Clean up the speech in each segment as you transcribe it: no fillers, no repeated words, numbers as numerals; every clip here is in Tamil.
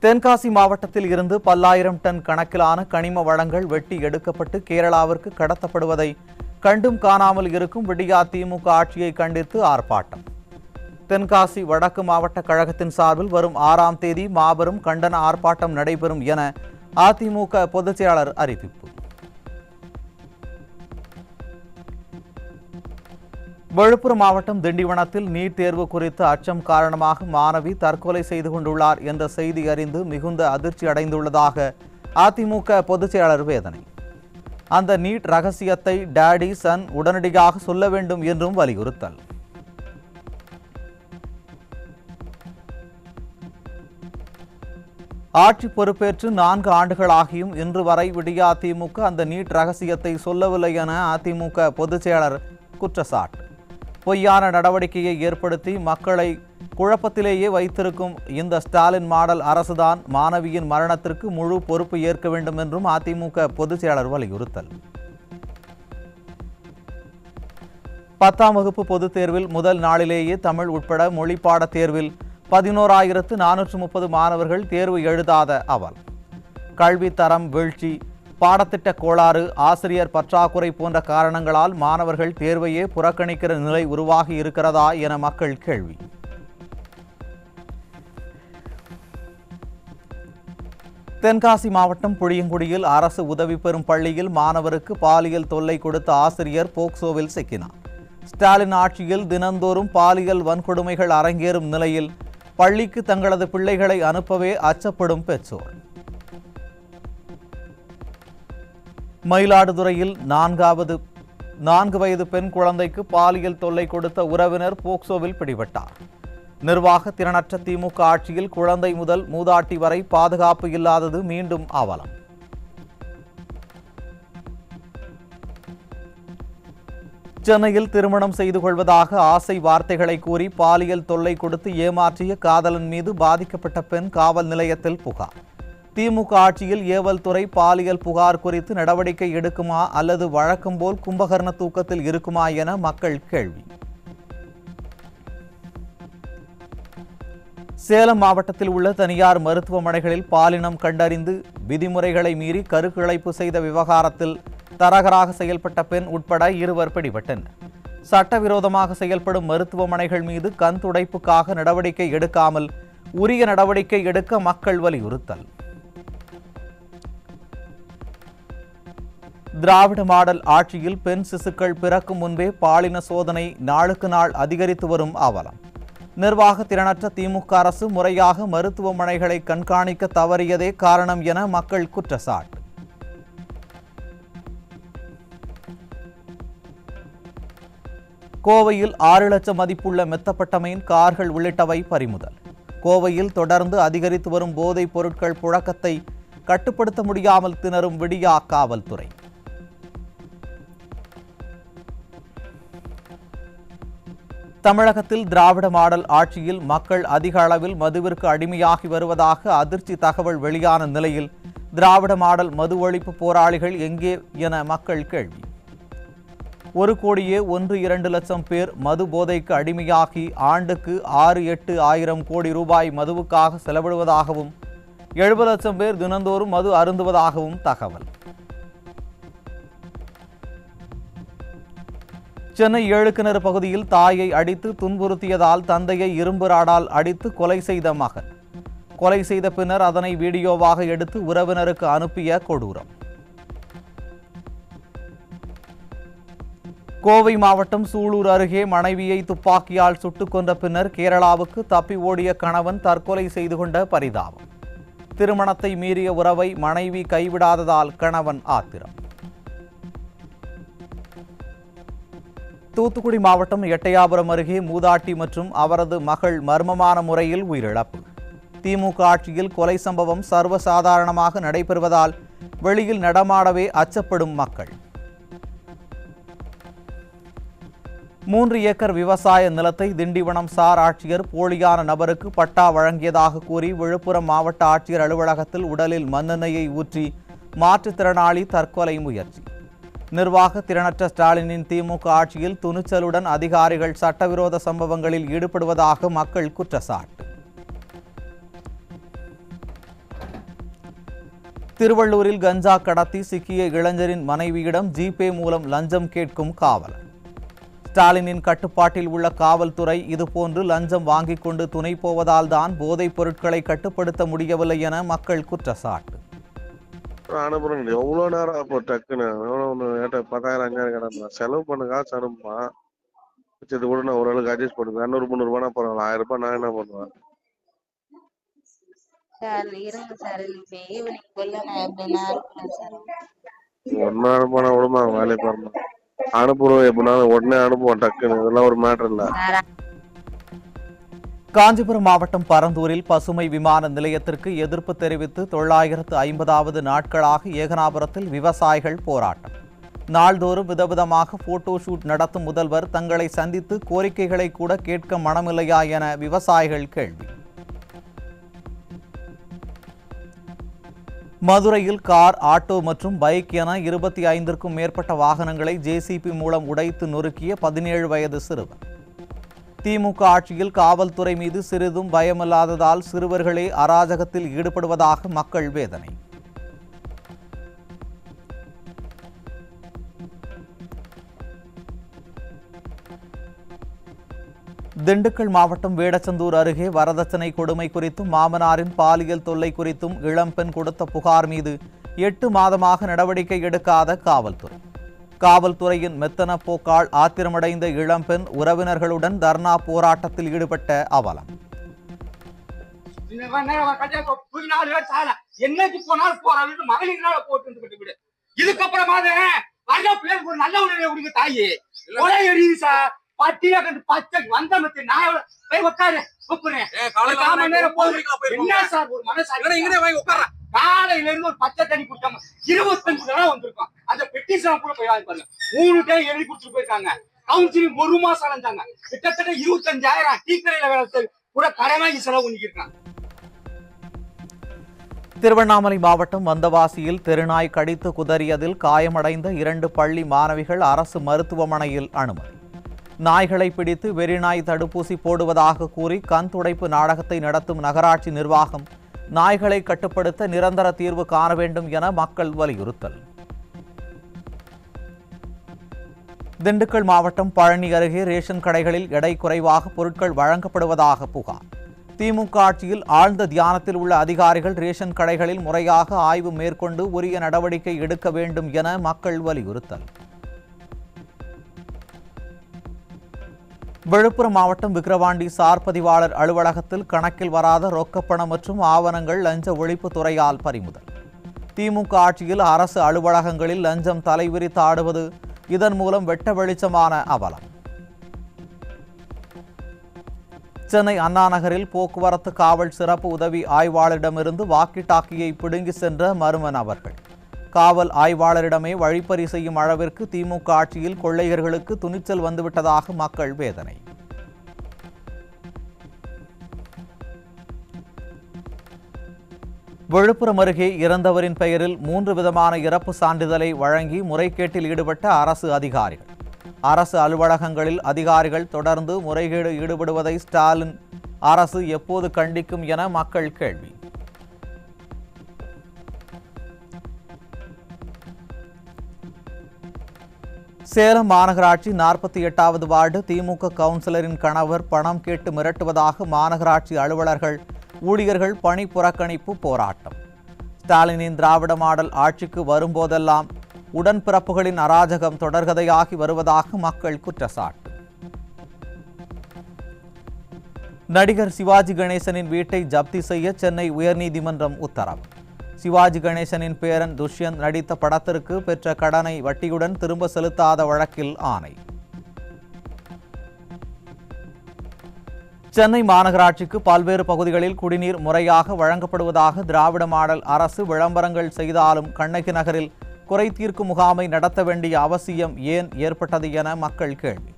தென்காசி மாவட்டத்தில் இருந்து பல்லாயிரம் டன் கணக்கிலான கனிம வளங்கள் வெட்டி எடுக்கப்பட்டு கேரளாவிற்கு கடத்தப்படுவதை கண்டும் காணாமல் இருக்கும் விடியா திமுக ஆட்சியை கண்டித்து ஆர்ப்பாட்டம். தென்காசி வடக்கு மாவட்ட கழகத்தின் சார்பில் வரும் 6ஆம் தேதி மாபெரும் கண்டன ஆர்ப்பாட்டம் நடைபெறும் என அதிமுக பொதுச் செயலாளர் அறிவிப்பு. விழுப்புரம் மாவட்டம் திண்டிவனத்தில் நீட் தேர்வு குறித்த அச்சம் காரணமாக மாணவி தற்கொலை செய்து கொண்டுள்ளார் என்ற செய்தி அறிந்து மிகுந்த அதிர்ச்சி அடைந்துள்ளதாக அதிமுக பொதுச் செயலாளர் வேதனை. அந்த நீட் ரகசியத்தை டாடி சன் உடனடியாக சொல்ல வேண்டும் என்றும் வலியுறுத்தல். ஆட்சி பொறுப்பேற்று 4 ஆண்டுகளாகியும் இன்று வரை விடியா திமுக அந்த நீட் ரகசியத்தை சொல்லவில்லை என அதிமுக பொதுச் செயலாளர் குற்றச்சாட்டு. பொய்யான நடவடிக்கையை ஏற்படுத்தி மக்களை குழப்பத்திலேயே வைத்திருக்கும் இந்த ஸ்டாலின் மாடல் அரசுதான் மாணவியின் மரணத்திற்கு முழு பொறுப்பு ஏற்க வேண்டும் என்றும் அதிமுக பொதுச் செயலாளர் வலியுறுத்தல். 10ஆம் வகுப்பு பொதுத் தேர்வில் முதல் நாளிலேயே தமிழ் உட்பட மொழி பாடத் தேர்வில் 11,430 மாணவர்கள் தேர்வு எழுதாத அவல். கல்வி தரம் வீழ்ச்சி, பாடத்திட்ட கோளாறு, ஆசிரியர் பற்றாக்குறை போன்ற காரணங்களால் மாணவர்கள் தேர்வையே புறக்கணிக்கிற நிலை உருவாகி இருக்கிறதா என மக்கள் கேள்வி. தென்காசி மாவட்டம் புளியங்குடியில் அரசு உதவி பெறும் பள்ளியில் மாணவருக்கு பாலியல் தொல்லை கொடுத்த ஆசிரியர் போக்சோவில் சிக்கினார். ஸ்டாலின் ஆட்சியில் தினந்தோறும் பாலியல் வன்கொடுமைகள் அரங்கேறும் நிலையில் பள்ளிக்கு தங்களது பிள்ளைகளை அனுப்பவே அச்சப்படும் பெற்றோர். மயிலாடுதுறையில் 4 வயது பெண் குழந்தைக்கு பாலியல் தொல்லை கொடுத்த உறவினர் போக்சோவில் பிடிபட்டார். நிர்வாக திறனற்ற திமுக ஆட்சியில் குழந்தை முதல் மூதாட்டி வரை பாதுகாப்பு இல்லாதது மீண்டும் அவலம். சென்னையில் திருமணம் செய்து கொள்வதாக ஆசை வார்த்தைகளை கூறி பாலியல் தொல்லை கொடுத்து ஏமாற்றிய காதலன் மீது பாதிக்கப்பட்ட பெண் காவல் நிலையத்தில் புகார். திமுக ஆட்சியில் ஏவல் துறை பாலியல் புகார் குறித்து நடவடிக்கை எடுக்குமா அல்லது வழக்கம் போல் கும்பகர்ண தூக்கத்தில் இருக்குமா என மக்கள் கேள்வி. சேலம் மாவட்டத்தில் உள்ள தனியார் மருத்துவமனைகளில் பாலினம் கண்டறிந்து விதிமுறைகளை மீறி கருக்கலைப்பு செய்த விவகாரத்தில் தரகராக செயல்பட்ட பெண் உட்பட 2 பிடிபட்டனர். சட்டவிரோதமாக செயல்படும் மருத்துவமனைகள் மீது கண் துடைப்புக்காக நடவடிக்கை எடுக்காமல் உரிய நடவடிக்கை எடுக்க மக்கள் வலியுறுத்தல். திராவிட மாடல் ஆட்சியில் பெண் சிசுக்கள் பிறக்கும் முன்பே பாலின சோதனை நாளுக்கு நாள் அதிகரித்து வரும் அவலம். நிர்வாக திறனற்ற திமுக அரசு முறையாக மருத்துவமனைகளை கண்காணிக்க தவறியதே காரணம் என மக்கள் குற்றச்சாட்டு. கோவையில் 6 லட்சம் மதிப்புள்ள மெத்தப்பட்ட மீன், கார்கள் உள்ளிட்டவை பறிமுதல். கோவையில் தொடர்ந்து அதிகரித்து வரும் போதைப் பொருட்கள் புழக்கத்தை கட்டுப்படுத்த முடியாமல் திணறும் விடியா காவல்துறை. தமிழகத்தில் திராவிட மாடல் ஆட்சியில் மக்கள் அதிக அளவில் மதுவிற்கு அடிமையாகி வருவதாக அதிர்ச்சி தகவல் வெளியான நிலையில் திராவிட மாடல் மது ஒழிப்பு போராளிகள் எங்கே என மக்கள் கேள்வி. 1,1,2 லட்சம் பேர் மது போதைக்கு அடிமையாகி ஆண்டுக்கு 6-8 ஆயிரம் கோடி ரூபாய் மதுவுக்காக செலவிடுவதாகவும் 70 லட்சம் பேர் தினந்தோறும் மது அருந்துவதாகவும் தகவல். சென்னை 7 கிணறு பகுதியில் தாயை அடித்து துன்புறுத்தியதால் தந்தையை இரும்பு ராடால் அடித்து கொலை செய்த மகன். கொலை செய்த பின்னர் அதனை வீடியோவாக எடுத்து உறவினருக்கு அனுப்பிய கொடூரம். கோவை மாவட்டம் சூலூர் அருகே மனைவியை துப்பாக்கியால் சுட்டுக் கொன்ற பின்னர் கேரளாவுக்கு தப்பி ஓடிய கணவன் தற்கொலை செய்து கொண்ட பரிதாபம். திருமணத்தை மீறிய உறவை மனைவி கைவிடாததால் கணவன் ஆத்திரம். தூத்துக்குடி மாவட்டம் எட்டயாபுரம் அருகே மூதாட்டி மற்றும் அவரது மகள் மர்மமான முறையில் உயிரிழப்பு. திமுக ஆட்சியில் கொலை சம்பவம் சர்வசாதாரணமாக நடைபெறுவதால் வெளியில் நடமாடவே அச்சப்படும் மக்கள். 3 ஏக்கர் விவசாய நிலத்தை திண்டிவனம் சார் ஆட்சியர் போலியான நபருக்கு பட்டா வழங்கியதாக கூறி விழுப்புரம் மாவட்ட ஆட்சியர் அலுவலகத்தில் உடலில் மண்ணெண்ணெயை ஊற்றி மாற்றுத்திறனாளி தற்கொலை முயற்சி. நிர்வாக திறனற்ற ஸ்டாலினின் திமுக ஆட்சியில் துணிச்சலுடன் அதிகாரிகள் சட்டவிரோத சம்பவங்களில் ஈடுபடுவதாக மக்கள் குற்றச்சாட்டு. திருவள்ளூரில் கஞ்சா கடத்தி சிக்கிய இளைஞரின் மனைவியிடம் ஜிபே மூலம் லஞ்சம் கேட்கும் காவலர். ஸ்டாலினின் கட்டுப்பாட்டில் உள்ள காவல்துறை இதுபோன்று லஞ்சம் வாங்கிக் கொண்டு துணை போவதால் தான் போதைப் பொருட்களை கட்டுப்படுத்த முடியவில்லை என மக்கள் குற்றச்சாட்டு. அனுப்புறேன் எவ்வளோ நேரம் அப்போ டக்குன்னு 10,000 5,000 கிடந்தா செலவு பண்ண காசு அனுப்புமா இது கூட நான் ஓரளவுக்கு அட்ஜஸ்ட் பண்ணுவேன். 200-300 பரவாயில்ல, 1000 ரூபாய் நான் என்ன பண்ணுவேன்? ஒன்னு அனுப்பினா விடுமா வேலையை பாருமா அனுப்புறோம் எப்படினாலும் உடனே அனுப்புவோம் டக்குன்னு. இதெல்லாம் ஒரு மேட்டர் இல்ல. காஞ்சிபுரம் மாவட்டம் பரந்தூரில் பசுமை விமான நிலையத்திற்கு எதிர்ப்பு தெரிவித்து 950வது நாட்களாக ஏகனாபுரத்தில் விவசாயிகள் போராட்டம். நாள்தோறும் விதவிதமாக போட்டோ ஷூட் நடத்தும் முதல்வர் தங்களை சந்தித்து கோரிக்கைகளை கூட கேட்க மனமில்லையா என விவசாயிகள் கேள்வி. மதுரையில் கார், ஆட்டோ மற்றும் பைக் என 25க்கும் மேற்பட்ட வாகனங்களை ஜேசிபி மூலம் உடைத்து நொறுக்கிய 17 வயது சிறுவன். திமுக ஆட்சியில் காவல்துறை மீது சிறிதும் பயமில்லாததால் சிறுவர்களே அராஜகத்தில் ஈடுபடுவதாக மக்கள் வேதனை. திண்டுக்கல் மாவட்டம் வேடச்சந்தூர் அருகே வரதட்சணை கொடுமை குறித்தும் மாமனாரின் பாலியல் தொல்லை குறித்தும் இளம்பெண் கொடுத்த புகார் மீது 8 மாதமாக நடவடிக்கை எடுக்காத காவல்துறை. காவல்துறையின் மெத்தன போக்கால் ஆத்திரமடைந்த இளம்பெண் உறவினர்களுடன் தர்ணா போராட்டத்தில் ஈடுபட்ட அவலம். என்னைக்கு போனாலும் போறாங்க மகளிரால போட்டு இதுக்கப்புறமா நல்ல உடனே கொடுங்க தாயி கொலை எரியுது சார். பட்டியா கண்டு பச்சை வந்த மத்தி நான் போய் உட்காரு கூப்பிடுறேன். என்ன சார் ஒரு மனசு காலையில இருந்து ஒரு பச்சை தண்ணி குடிக்காம 25 தடவை வந்திருக்கோம். அந்த பெட்டிஷன் கூட போய் வாங்கி பாருங்க. 3 டைம் எழுதி குடிச்சிட்டு போயிருக்காங்க. கவுன்சிலிங் 1 மாசம் அலைஞ்சாங்க. கிட்டத்தட்ட 25,000 டீ கடையில வேலை கூட கடை வாங்கி செலவு பண்ணிருக்காங்க. திருவண்ணாமலை மாவட்டம் வந்தவாசியில் தெருநாய் கடித்து குதறியதில் காயமடைந்த 2 பள்ளி மாணவிகள் அரசு மருத்துவமனையில் அனுமதி. நாய்களை பிடித்து வெறிநாய் தடுப்பூசி போடுவதாக கூறி கண் துடைப்பு நாடகத்தை நடத்தும் நகராட்சி நிர்வாகம் நாய்களை கட்டுப்படுத்த நிரந்தர தீர்வு காண வேண்டும் என மக்கள் வலியுறுத்தல். திண்டுக்கல் மாவட்டம் பழனி அருகே ரேஷன் கடைகளில் எடை குறைவாக பொருட்கள் வழங்கப்படுவதாக புகார். திமுக ஆட்சியில் ஆழ்ந்த தியானத்தில் உள்ள அதிகாரிகள் ரேஷன் கடைகளில் முறையாக ஆய்வு மேற்கொண்டு உரிய நடவடிக்கை எடுக்க வேண்டும் என மக்கள் வலியுறுத்தல். விழுப்புரம் மாவட்டம் விக்கிரவாண்டி சார் பதிவாளர் அலுவலகத்தில் கணக்கில் வராத ரொக்கப்பணம் மற்றும் ஆவணங்கள் லஞ்ச ஒழிப்புத் துறையால் பறிமுதல். திமுக ஆட்சியில் அரசு அலுவலகங்களில் லஞ்சம் தலைவிரித்து ஆடுவது, இதன் மூலம் வெட்ட வெளிச்சமான அவலம். சென்னை அண்ணா நகரில் போக்குவரத்து காவல் சிறப்பு உதவி ஆய்வாளரிடமிருந்து வாக்கி டாக்கியை பிடுங்கி சென்ற மர்ம நபர்கள். காவல் ஆய்வாளரிடமே வழிப்பறி செய்யும் அளவிற்கு திமுக ஆட்சியில் கொள்ளையர்களுக்கு துணிச்சல் வந்துவிட்டதாக மக்கள் வேதனை. விழுப்புரம் அருகே இறந்தவரின் பெயரில் 3 விதமான இறப்பு சான்றிதழை வழங்கி முறைகேட்டில் ஈடுபட்ட அரசு அதிகாரிகள். அரசு அலுவலகங்களில் அதிகாரிகள் தொடர்ந்து முறைகேடு ஈடுபடுவதை ஸ்டாலின் அரசு எப்போது கண்டிக்கும் என மக்கள் கேள்வி. சேலம் மாநகராட்சி 48வது வார்டு திமுக கவுன்சிலரின் கணவர் பணம் கேட்டு மிரட்டுவதாக மாநகராட்சி அலுவலர்கள், ஊழியர்கள் பணி புறக்கணிப்பு போராட்டம். ஸ்டாலினின் திராவிட மாடல் ஆட்சிக்கு வரும்போதெல்லாம் உடன்பிறப்புகளின் அராஜகம் தொடர்கதையாகி வருவதாக மக்கள் குற்றச்சாட்டு. நடிகர் சிவாஜி கணேசனின் வீட்டை ஜப்தி செய்ய சென்னை உயர்நீதிமன்றம் உத்தரவு. சிவாஜி கணேசனின் பேரன் துஷ்யந்த் நடித்த படத்திற்கு பெற்ற கடனை வட்டியுடன் திரும்ப செலுத்தாத வழக்கில் ஆணை. சென்னை மாநகராட்சிக்கு பல்வேறு பகுதிகளில் குடிநீர் முறையாக வழங்கப்படுவதாக திராவிட மாடல் அரசு விளம்பரங்கள் செய்தாலும் கண்ணகி நகரில் குறை தீர்க்கும் முகாமை நடத்த வேண்டிய அவசியம் ஏன் ஏற்பட்டது என மக்கள் கேள்வி.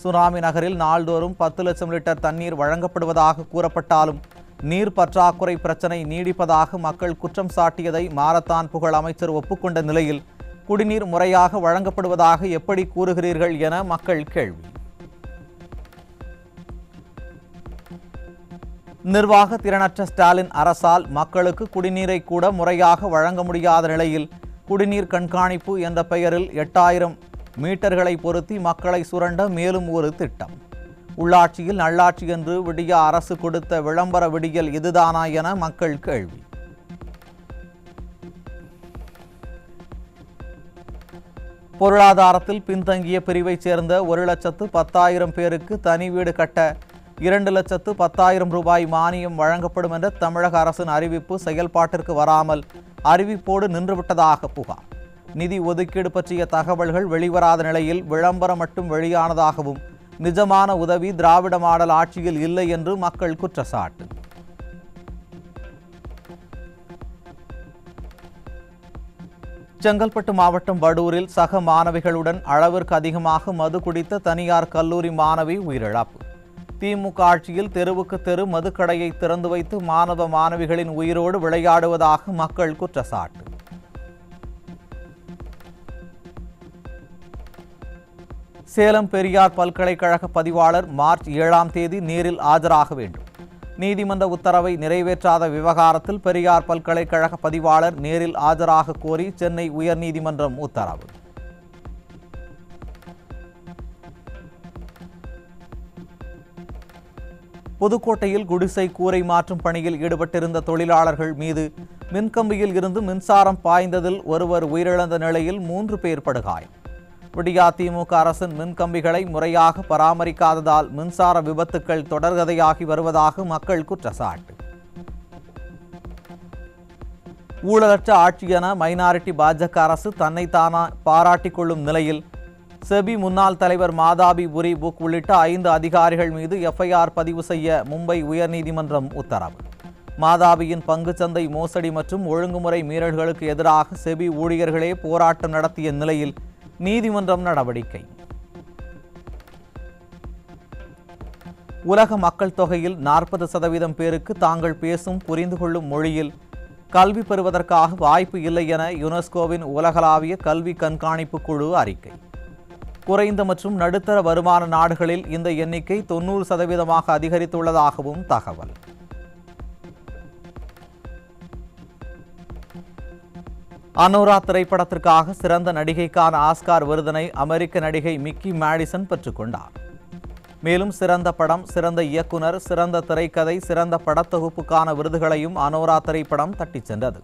சுனாமி நகரில் நாள்தோறும் 10 லட்சம் லிட்டர் தண்ணீர் வழங்கப்படுவதாக கூறப்பட்டாலும் நீர் பற்றாக்குறை பிரச்சினை நீடிப்பதாக மக்கள் குற்றம் சாட்டியதை மாரத்தான் புகழ் அமைச்சர் ஒப்புக்கொண்ட நிலையில் குடிநீர் முறையாக வழங்கப்படுவதாக எப்படி கூறுகிறீர்கள் என மக்கள் கேள்வி. நிர்வாக திறனற்ற ஸ்டாலின் அரசால் மக்களுக்கு குடிநீரை கூட முறையாக வழங்க முடியாத நிலையில் குடிநீர் கண்காணிப்பு என்ற பெயரில் 8000 மீட்டர்களை பொருத்தி மக்களை சுரண்ட மேலும் ஒரு திட்டம். உள்ளாட்சியில் நல்லாட்சி என்று விடிய அரசு கொடுத்த விளம்பர விடியல் இதுதானா என மக்கள் கேள்வி. பொருளாதாரத்தில் பின்தங்கிய பிரிவைச் சேர்ந்த 1,10,000 பேருக்கு தனி வீடு கட்ட 2,10,000 ரூபாய் மானியம் வழங்கப்படும் என்ற தமிழக அரசின் அறிவிப்பு செயல்பாட்டிற்கு வராமல் அறிவிப்போடு நின்றுவிட்டதாக புகார். நிதி ஒதுக்கீடு பற்றிய தகவல்கள் வெளிவராத நிலையில் விளம்பரம் மட்டும் வெளியானதாகவும் நிஜமான உதவி திராவிட மாடல் ஆட்சியில் இல்லை என்று மக்கள் குற்றச்சாட்டு. செங்கல்பட்டு மாவட்டம் வடூரில் சக மாணவிகளுடன் அளவிற்கு அதிகமாக மது குடித்த தனியார் கல்லூரி மாணவி உயிரிழப்பு. திமுக ஆட்சியில் தெருவுக்கு தெரு மதுக்கடையை திறந்து வைத்து மாணவ மாணவிகளின் உயிரோடு விளையாடுவதாக மக்கள் குற்றச்சாட்டு. சேலம் பெரியார் பல்கலைக்கழக பதிவாளர் மார்ச் 7ஆம் தேதி நேரில் ஆஜராக வேண்டும். நீதிமன்ற உத்தரவை நிறைவேற்றாத விவகாரத்தில் பெரியார் பல்கலைக்கழக பதிவாளர் நேரில் ஆஜராக கோரி சென்னை உயர்நீதிமன்றம் உத்தரவு. புதுக்கோட்டையில் குடிசை கூரை மாற்றும் பணியில் ஈடுபட்டிருந்த தொழிலாளர்கள் மீது மின்கம்பியில் இருந்து மின்சாரம் பாய்ந்ததில் ஒருவர் உயிரிழந்த நிலையில் 3 பேர் படுகாயம். விடியா திமுக அரசின் மின்கம்பிகளை முறையாக பராமரிக்காததால் மின்சார விபத்துக்கள் தொடர்கதையாகி வருவதாக மக்கள் குற்றச்சாட்டு. ஊழலற்ற ஆட்சி என மைனாரிட்டி பாஜக அரசு தன்னைத்தானா பாராட்டிக் கொள்ளும் நிலையில் செபி முன்னாள் தலைவர் மாதாபி புரி புக் உள்ளிட்ட 5 அதிகாரிகள் மீது எஃப்ஐஆர் பதிவு செய்ய மும்பை உயர்நீதிமன்றம் உத்தரவு. மாதாபியின் பங்குச்சந்தை மோசடி மற்றும் ஒழுங்குமுறை மீறல்களுக்கு எதிராக செபி ஊழியர்களே போராட்டம் நடத்திய நிலையில் நீதிமன்றம் நடவடிக்கை. உலக மக்கள் தொகையில் 40% பேருக்கு தாங்கள் பேசும் புரிந்து கொள்ளும் மொழியில் கல்வி பெறுவதற்காக வாய்ப்பு இல்லை என யுனெஸ்கோவின் உலகளாவிய கல்வி கண்காணிப்பு குழு அறிக்கை. குறைந்த மற்றும் நடுத்தர வருமான நாடுகளில் இந்த எண்ணிக்கை 90% அதிகரித்துள்ளதாகவும் தகவல். அனோரா திரைப்படத்திற்காக சிறந்த நடிகைக்கான ஆஸ்கார் விருதினை அமெரிக்க நடிகை மிக்கி மேடிசன் பெற்றுக்கொண்டார். மேலும் சிறந்த படம், சிறந்த இயக்குனர், சிறந்த திரைக்கதை, சிறந்த படத்தொகுப்புக்கான விருதுகளையும் அனோரா திரைப்படம் தட்டிச் சென்றது.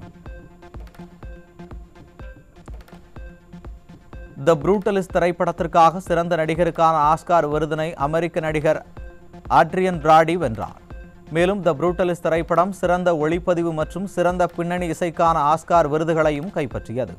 த ப்ரூட்டலிஸ்ட் திரைப்படத்திற்காக சிறந்த நடிகருக்கான ஆஸ்கார் விருதினை அமெரிக்க நடிகர் ஆட்ரியன் பிராடி வென்றார். மேலும் த ப்ரூட்டலிஸ்ட் திரைப்படம் சிறந்த ஒளிப்பதிவு மற்றும் சிறந்த பின்னணி இசைக்கான ஆஸ்கார் விருதுகளையும் கைப்பற்றியது.